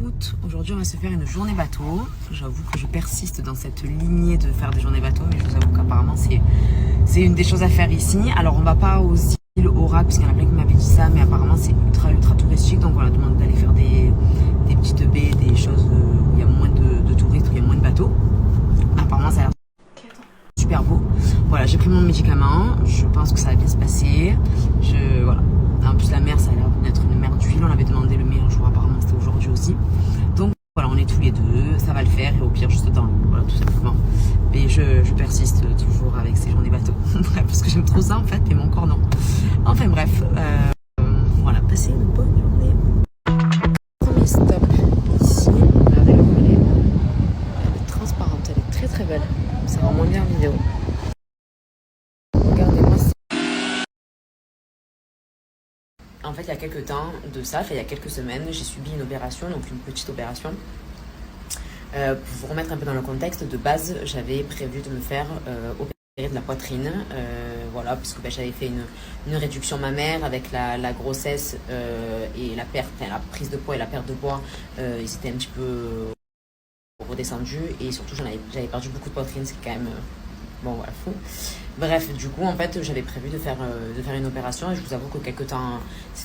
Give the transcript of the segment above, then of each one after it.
route. Aujourd'hui, on va se faire une journée bateau. J'avoue que je persiste dans cette lignée de faire des journées bateau, mais je vous avoue qu'apparemment, c'est une des choses à faire ici. Alors, on va pas aux îles Aura, parce qu'il y en a plein qui m'avaient dit ça, mais apparemment, c'est ultra touristique. Donc, on a demandé d'aller faire des petites baies, des choses où il y a moins de touristes, où il y a moins de bateaux. Apparemment, ça a l'air super beau. Voilà, j'ai pris mon médicament. Je pense que ça va bien se passer. Voilà. En plus, la mer, ça a l'air d'être une mer d'huile. On avait demandé le meilleur jour, apparemment, c'était aujourd'hui aussi. Donc, voilà, on est tous les deux. Ça va le faire. Et au pire, juste dans l'eau. Voilà, tout simplement. Mais je persiste toujours avec ces journées bateaux. Parce que j'aime trop ça, en fait. Mais mon corps, non. Enfin, bref. Voilà, passez une bonne journée. Premier stop ici. Regardez le volet. Elle est transparente. Elle est très belle. Ça rend moins bien en vidéo. Regardez-moi ça. En fait, il y a quelques temps de ça, il y a quelques semaines, j'ai subi une opération, donc une petite opération. Pour vous remettre un peu dans le contexte, de base, j'avais prévu de me faire opérer de la poitrine. Voilà, parce que j'avais fait une réduction mammaire avec la grossesse et la perte, la prise de poids et la perte de poids. Ils étaient un petit peu redescendus et surtout j'avais perdu beaucoup de poitrine, c'est quand même... bon voilà, fou. Bref, du coup en fait j'avais prévu de faire une opération et je vous avoue que quelques temps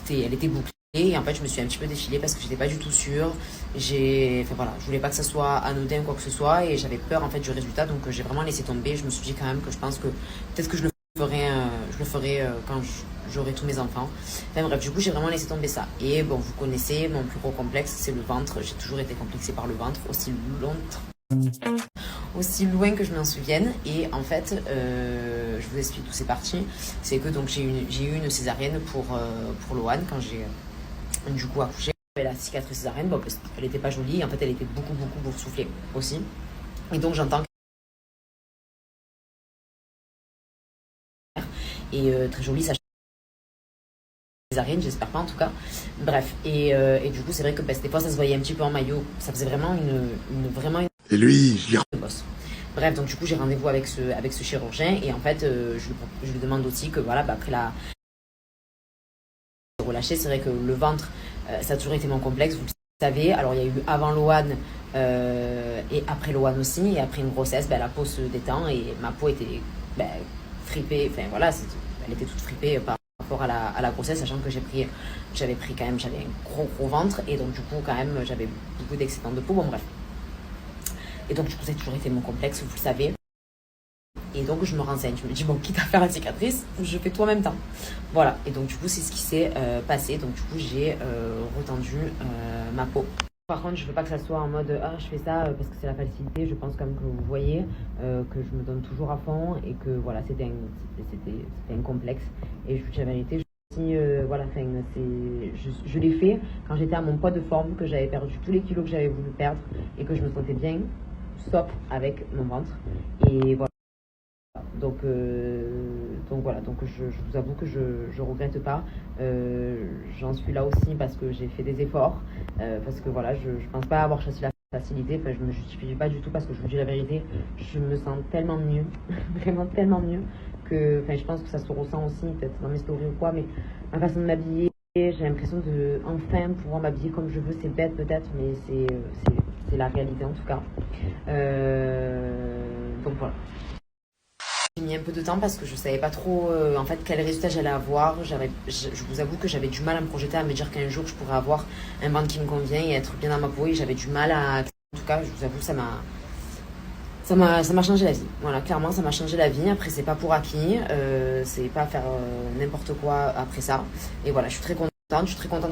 elle était bouclée et en fait je me suis un petit peu défilée parce que j'étais pas du tout sûre. Enfin voilà, je voulais pas que ça soit anodin ou quoi que ce soit et j'avais peur en fait du résultat, donc j'ai vraiment laissé tomber. Je me suis dit quand même que je pense que peut-être que je le ferai quand j'aurai tous mes enfants. Enfin bref, du coup j'ai vraiment laissé tomber ça. Et bon, vous connaissez, mon plus gros complexe c'est le ventre. J'ai toujours été complexée par le ventre, aussi loin que je m'en souvienne. Et en fait je vous explique d'où c'est parti. C'est que donc j'ai eu une césarienne pour Loane quand j'ai du coup accouché. La cicatrice césarienne, bon, elle était pas jolie, en fait elle était beaucoup boursouflée aussi. Et donc j'entends et très jolie sa césarienne, j'espère pas en tout cas. Bref, et du coup c'est vrai que des fois ça se voyait un petit peu en maillot, ça faisait vraiment une et lui, je bosse. Bref, donc du coup j'ai rendez-vous avec ce chirurgien et en fait je lui demande aussi que voilà, après la relâché, c'est vrai que le ventre ça a toujours été mon complexe, vous le savez. Alors il y a eu avant Loane et après Loane aussi, et après une grossesse, la peau se détend et ma peau était fripée, enfin voilà, elle était toute fripée par rapport à la grossesse, sachant que j'avais un gros ventre et donc du coup quand même j'avais beaucoup d'excédent de peau, bon bref. Et donc du coup ça a toujours été mon complexe, vous le savez. Et donc je me renseigne, je me dis bon, quitte à faire la cicatrice, je fais tout en même temps. Voilà, et donc du coup c'est ce qui s'est passé, donc du coup j'ai retendu ma peau. Par contre je veux pas que ça soit en mode ah je fais ça parce que c'est la facilité, je pense comme que vous voyez que je me donne toujours à fond et que voilà c'était un complexe. Et je vous dis la vérité, voilà, je l'ai fait quand j'étais à mon poids de forme, que j'avais perdu tous les kilos que j'avais voulu perdre et que je me sentais bien, sauf avec mon ventre. Et voilà. Donc voilà, donc je vous avoue que je regrette pas. J'en suis là aussi parce que j'ai fait des efforts, parce que voilà, je pense pas avoir choisi la facilité. Enfin, je me justifie pas du tout parce que je vous dis la vérité, je me sens tellement mieux, vraiment tellement mieux que, enfin, je pense que ça se ressent aussi peut-être dans mes stories ou quoi, mais ma façon de m'habiller, j'ai l'impression de enfin pouvoir m'habiller comme je veux. C'est bête peut-être, mais c'est la réalité en tout cas. Donc voilà. J'ai mis un peu de temps parce que je savais pas trop en fait quel résultat j'allais avoir. Je vous avoue que j'avais du mal à me projeter, à me dire qu'un jour je pourrais avoir un ventre qui me convient et être bien dans ma peau, et j'avais du mal à... En tout cas, je vous avoue, ça m'a changé la vie. Voilà, clairement ça m'a changé la vie. Après c'est pas pour acquis, c'est pas faire n'importe quoi après ça. Et voilà, je suis très contente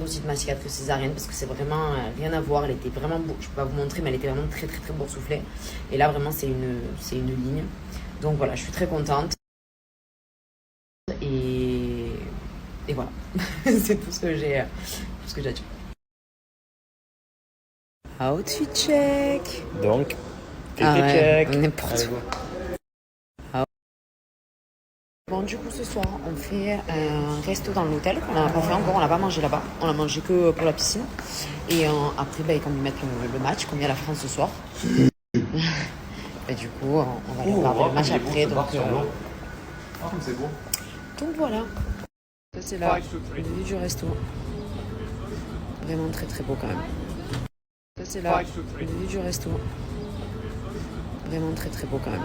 aussi de ma cicatrice césarienne parce que c'est vraiment rien à voir. Elle était vraiment, je peux pas vous montrer, mais elle était vraiment très boursouflée. Et là vraiment c'est une ligne. Donc voilà, je suis très contente. Et voilà, c'est tout ce que j'ai à dire. Outfit check. Donc, check. N'importe quoi. Bon, du coup, ce soir, on fait un resto dans l'hôtel qu'on n'a pas fait encore, on l'a pas mangé là-bas. On l'a mangé que pour la piscine. Et après, quand ils mettent le match, comme il y a la France ce soir. Et du coup, on va aller regarder le match après. c'est beau. Donc voilà. Ça, c'est la vue du resto. Vraiment très beau quand même. Ça c'est la vue du resto. Vraiment très très beau quand même.